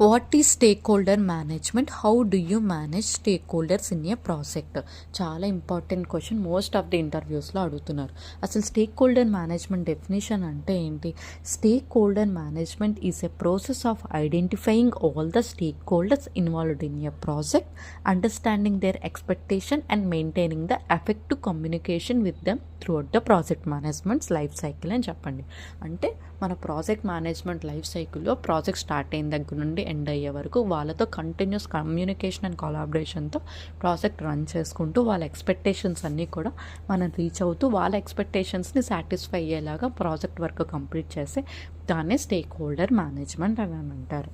What is stakeholder management? How do you manage stakeholder in a project? చాలా important question, most of the ఇంటర్వ్యూస్లో అడుగుతున్నారు. అసలు stakeholder management definition అంటే ఏంటి? Stakeholder management is a process of identifying all the stakeholder involved in a project, understanding their expectation and maintaining the effective communication with them throughout the project management's life cycle అని చెప్పండి. అంటే మన project management life సైకిల్లో project start అయిన దగ్గర నుండి end అయ్యే వరకు వాళ్ళతో కంటిన్యూస్ కమ్యూనికేషన్ అండ్ కొలాబరేషన్తో ప్రాజెక్ట్ రన్ చేసుకుంటూ వాళ్ళ ఎక్స్పెక్టేషన్స్ అన్నీ కూడా మనం రీచ్ అవుతూ వాళ్ళ ఎక్స్పెక్టేషన్స్ని సాటిస్ఫై అయ్యేలాగా ప్రాజెక్ట్ వర్క్ కంప్లీట్ చేసి దాన్నే స్టేక్ హోల్డర్ మేనేజ్మెంట్ అని అంటారు.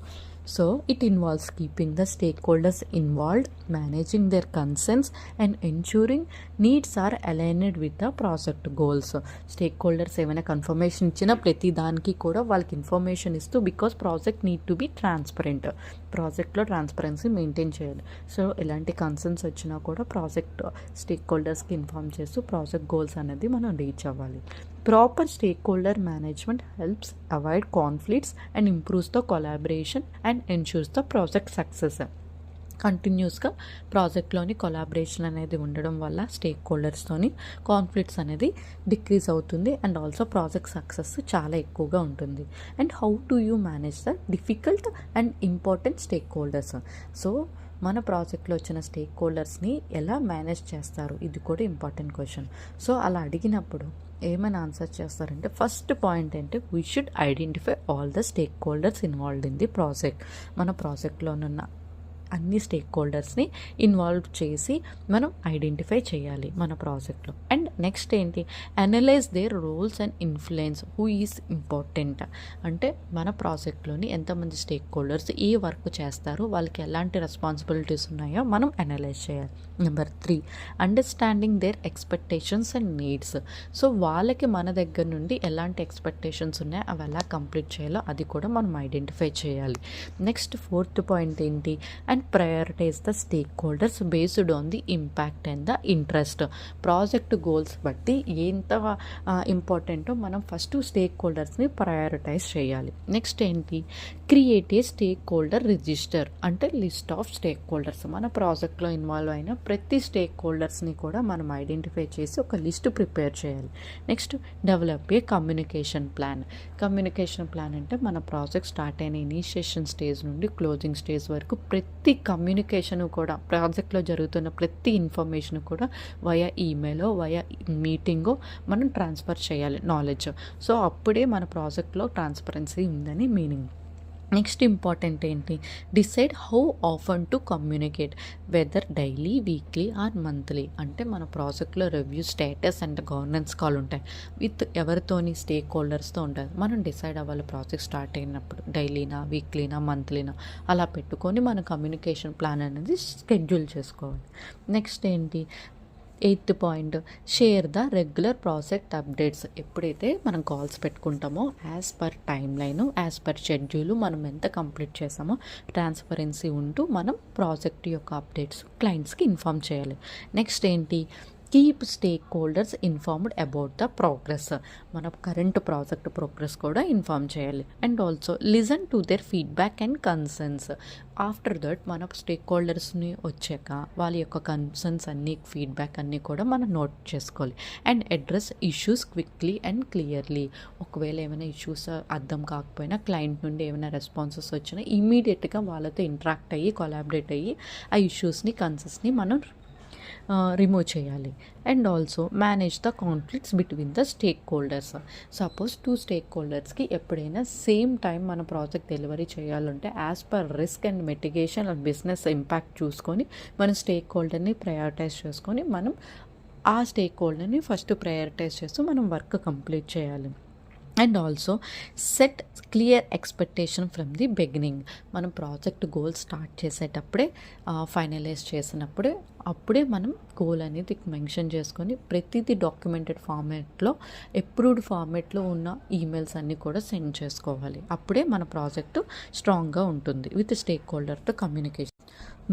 So it involves keeping the stakeholders involved, managing their concerns and ensuring needs are aligned with the project goals. Stakeholders ఏమైనా కన్ఫర్మేషన్ ఇచ్చినా ప్రతి దానికి కూడా వాళ్ళకి ఇన్ఫర్మేషన్ ఇస్తూ, because project need to be transparent, ప్రాజెక్ట్లో ట్రాన్స్పరెన్సీ మెయింటైన్ చేయాలి. సో ఎలాంటి కన్సర్న్స్ వచ్చినా కూడా ప్రాజెక్ట్ స్టేక్ హోల్డర్స్కి ఇన్ఫార్మ్ చేస్తూ ప్రాజెక్ట్ గోల్స్ అనేది మనం రీచ్ అవ్వాలి. Proper stakeholder management helps avoid conflicts and improves the collaboration and ensures the project success. కంటిన్యూస్గా ప్రాజెక్ట్లోని కొలాబరేషన్ అనేది ఉండడం వల్ల స్టేక్ హోల్డర్స్తోని కాన్ఫ్లిక్ట్స్ అనేది డిక్రీజ్ అవుతుంది అండ్ ఆల్సో ప్రాజెక్ట్ సక్సెస్ చాలా ఎక్కువగా ఉంటుంది. And how do you manage the difficult and important stake holders? So మన ప్రాజెక్ట్లో వచ్చిన స్టేక్ హోల్డర్స్ని ఎలా మేనేజ్ చేస్తారు? ఇది కూడా ఇంపార్టెంట్ క్వశ్చన్. సో అలా అడిగినప్పుడు ఏమైనా ఆన్సర్ చేస్తారంటే, ఫస్ట్ పాయింట్ అంటే we should identify all the stakeholder involved in the project. మన ప్రాజెక్ట్లోనున్న అన్ని స్టేక్ హోల్డర్స్ని ఇన్వాల్వ్ చేసి మనం ఐడెంటిఫై చేయాలి మన ప్రాజెక్ట్లో. అండ్ నెక్స్ట్ ఏంటి? Analyse their roles and influence, who is important. అంటే మన ప్రాజెక్ట్లోని ఎంతమంది స్టేక్ హోల్డర్స్ ఏ వర్క్ చేస్తారు, వాళ్ళకి ఎలాంటి రెస్పాన్సిబిలిటీస్ ఉన్నాయో మనం అనలైజ్ చేయాలి. Number 3, understanding there expectations and needs. So వాళ్ళకి మన దగ్గర నుండి ఎలాంటి ఎక్స్పెక్టేషన్స్ ఉన్నాయో అవి ఎలా కంప్లీట్ చేయాలో అది కూడా మనం ఐడెంటిఫై చేయాలి. నెక్స్ట్ 4th పాయింట్ ఏంటి? And prioritise the stakeholders based on the impact and the interest. Project goals బట్టి ఎంత ఇంపార్టెంటో మనం ఫస్ట్ స్టేక్ హోల్డర్స్ని ప్రయారిటైజ్ చేయాలి. నెక్స్ట్ ఏంటి? Create a stakeholder register, అంటే లిస్ట్ ఆఫ్ స్టేక్ హోల్డర్స్. మన ప్రాజెక్ట్లో ఇన్వాల్వ్ అయిన ప్రతి స్టేక్ హోల్డర్స్ని కూడా మనం ఐడెంటిఫై చేసి ఒక లిస్ట్ ప్రిపేర్ చేయాలి. Next develop a communication plan. Communication plan అంటే మన ప్రాజెక్ట్ స్టార్ట్ అయిన ఇనిషియేషన్ స్టేజ్ నుండి క్లోజింగ్ స్టేజ్ వరకు ప్రతి కమ్యూనికేషన్ కూడా, ప్రాజెక్ట్లో జరుగుతున్న ప్రతి ఇన్ఫర్మేషన్ కూడా వయా ఈమెయిల్, వయా మీటింగో మనం ట్రాన్స్ఫర్ చేయాలి నాలెడ్జ్. సో అప్పుడే మన ప్రాజెక్ట్లో ట్రాన్స్పరెన్సీ ఉందని మీనింగ్. నెక్స్ట్ ఇంపార్టెంట్ ఏంటి? Decide how often to communicate, whether daily, weekly or monthly. అంటే మన ప్రాజెక్ట్లో review, status and governance call ఉంటాయి. విత్ ఎవరితోని? స్టేక్ హోల్డర్స్తో ఉంటుంది. మనం డిసైడ్ అవ్వాలి ప్రాజెక్ట్ స్టార్ట్ అయినప్పుడు డైలీనా, వీక్లీనా, మంత్లీనా అలా పెట్టుకొని మన కమ్యూనికేషన్ ప్లాన్ అనేది షెడ్యూల్ చేసుకోవాలి. నెక్స్ట్ ఏంటి? 8th point, share the regular project updates. ఎప్పుడైతే మనం కాల్స్ పెట్టుకుంటామో as per time line, as per schedule మనం ఎంత కంప్లీట్ చేసామో ట్రాన్స్పరెన్సీ ఉంటూ మనం ప్రాజెక్ట్ యొక్క అప్డేట్స్ క్లయింట్స్కి ఇన్ఫామ్ చేయాలి. నెక్స్ట్ ఏంటి? Keep stakeholder informed about the progress. మన కరెంట్ ప్రాజెక్ట్ ప్రోగ్రెస్ కూడా ఇన్ఫార్మ్ చేయాలి. And also listen to their feedback and concerns. After that మన స్టేక్ హోల్డర్స్ని వచ్చాక వాళ్ళ యొక్క కన్సర్న్స్ అన్నీ, ఫీడ్బ్యాక్ అన్నీ కూడా మనం నోట్ చేసుకోవాలి. And address issues quickly and clearly. ఒకవేళ ఏమైనా ఇష్యూస్ అర్థం కాకపోయినా, క్లయింట్ నుండి ఏమైనా రెస్పాన్సెస్ వచ్చినా ఇమీడియట్గా వాళ్ళతో ఇంటరాక్ట్ అయ్యి, కొలాబరేట్ అయ్యి ఆ ఇష్యూస్ని, కన్సర్న్స్ని మనం రిమూవ్ చేయాలి. And also manage the conflicts between the stakeholder. Suppose 2 stake హోల్డర్స్కి ఎప్పుడైనా సేమ్ టైం మన ప్రాజెక్ట్ డెలివరీ చేయాలంటే as per risk and mitigation and business impact చూసుకొని మన స్టేక్ హోల్డర్ని ప్రయారిటైజ్ చేసుకొని మనం ఆ స్టేక్ హోల్డర్ని ఫస్ట్ ప్రయారిటైజ్ చేస్తూ మనం వర్క్ కంప్లీట్ చేయాలి. And also set clear expectation from the beginning. మనం ప్రాజెక్ట్ గోల్ స్టార్ట్ చేసేటప్పుడే, ఫైనలైజ్ చేసినప్పుడే అప్పుడే మనం గోల్ అనేది మెన్షన్ చేసుకొని ప్రతిదీ డాక్యుమెంటెడ్ ఫార్మేట్లో, అప్రూవ్డ్ ఫార్మేట్లో ఉన్న ఈమెయిల్స్ అన్నీ కూడా సెండ్ చేసుకోవాలి. అప్పుడే మన ప్రాజెక్టు స్ట్రాంగ్గా ఉంటుంది విత్ స్టేక్ హోల్డర్తో communication.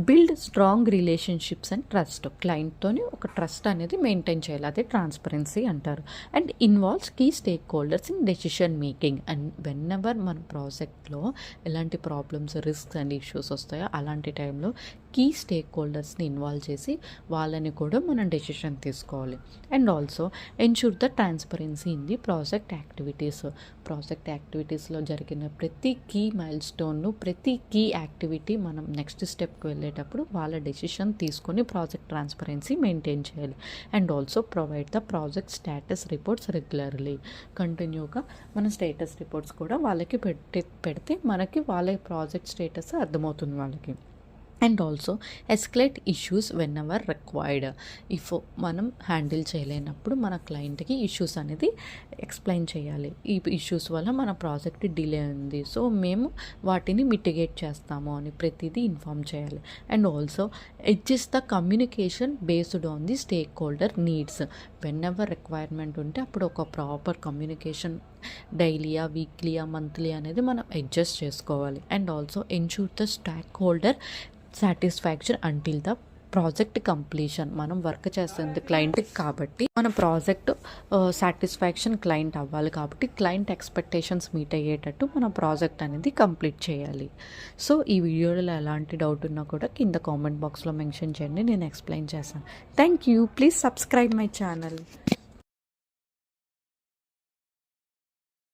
Build strong relationships and trust. క్లయింట్తోని ఒక ట్రస్ట్ అనేది మెయింటైన్ చేయాలి, అదే ట్రాన్స్పరెన్సీ అంటారు. And involves key stakeholder in decision making. And whenever మన ప్రాజెక్ట్లో ఎలాంటి ప్రాబ్లమ్స్, రిస్క్స్ అండ్ ఇష్యూస్ వస్తాయో అలాంటి టైంలో కీ స్టేక్ హోల్డర్స్ని ఇన్వాల్వ్ చేసి వాళ్ళని కూడా మనం డెసిషన్ తీసుకోవాలి. And also ensure the transparency in the project activities. Project యాక్టివిటీస్లో జరిగిన ప్రతి కీ మైల్ స్టోన్ను, ప్రతి కీ యాక్టివిటీ మనం నెక్స్ట్ స్టెప్కి వెళ్ళేటప్పుడు వాళ్ళ డెసిషన్ తీసుకొని ప్రాజెక్ట్ ట్రాన్స్పరెన్సీ మెయింటైన్ చేయాలి. And also provide the project status reports regularly. కంటిన్యూగా మన స్టేటస్ రిపోర్ట్స్ కూడా వాళ్ళకి పెడితే మనకి వాళ్ళ ప్రాజెక్ట్ స్టేటస్ అర్థమవుతుంది వాళ్ళకి. And also escalate issues when ever required. If మనం హ్యాండిల్ చేయలేనప్పుడు మన క్లయింట్కి ఇష్యూస్ అనేది ఎక్స్ప్లెయిన్ చేయాలి. ఈ ఇష్యూస్ వల్ల మన ప్రాజెక్ట్ డిలే ఉంది, సో మేము వాటిని మిటిగేట్ చేస్తాము అని ప్రతిదీ ఇన్ఫామ్ చేయాలి. And also adjust the communication based on the stake holder needs. When ever requirement ఉంటే అప్పుడు ఒక ప్రాపర్ కమ్యూనికేషన్ డైలీయా, వీక్లీయా, మంత్లీ అనేది మనం అడ్జస్ట్ చేసుకోవాలి. And also ensure the stake holder satisfaction until the project completion. మనం వర్క్ చేస్తుంది క్లయింట్కి కాబట్టి మన ప్రాజెక్ట్ సాటిస్ఫాక్షన్ క్లయింట్ అవ్వాలి కాబట్టి క్లయింట్ ఎక్స్పెక్టేషన్స్ మీట్ అయ్యేటట్టు మన ప్రాజెక్ట్ అనేది కంప్లీట్ చేయాలి. సో ఈ వీడియోలో ఎలాంటి డౌట్ ఉన్నా కూడా కింద కామెంట్ బాక్స్లో మెన్షన్ చేయండి, నేను ఎక్స్ప్లెయిన్ చేస్తాను. Thank you. Please subscribe my channel.